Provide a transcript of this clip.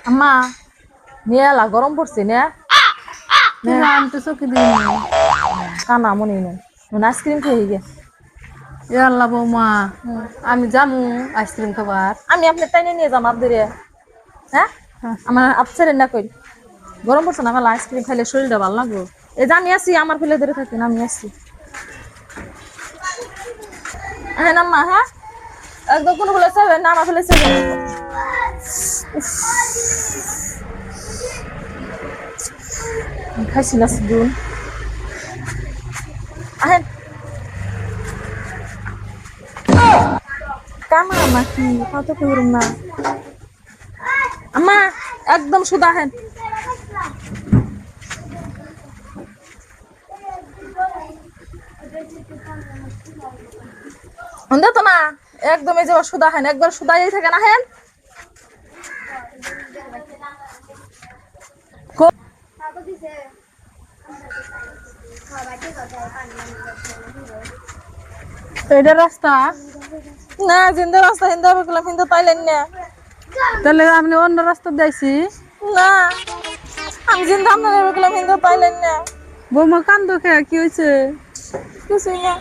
আম্মা নিয়ালা গরম পড়ছে না আমি তো চোখে দিই কানা মনে নেই আইসক্রিম খেয়ে গে আল্লাহ বৌমা আমি জামু আইসক্রিম খাবার আমি আপনার টাইনে নিয়ে যাম আপনাদের হ্যাঁ আমার আপসারে না কই গরম পড়ছে না আমার আইসক্রিম খাইলে শরীরটা ভালো লাগবে এই যে আমি আসি আমার ফেলে ধরে থাকেন আমি আসছি হ্যাঁ আম্মা হ্যাঁ একদম কোনো ফেলে চাইবেন না আমার ফেলে চাইবেন খাইছি না দুন আহেন কামা নাকি কত করুম না আম্মা একদম সুদা হেন অন্ধে তো না একদম এই যে সুদা হেন একবার সুদাই থাকে না হেন এটা রাস্তা না জিন্দা রাস্তা হিন্দা হবে গুলা হিন্দা তাইলেন না তাহলে আপনি অন্য রাস্তা দিয়েছি না আমি জিন্দা আপনার গুলা হিন্দা তাইলেন না বৌমা কান্দো খেয়া কি হয়েছে কিছুই না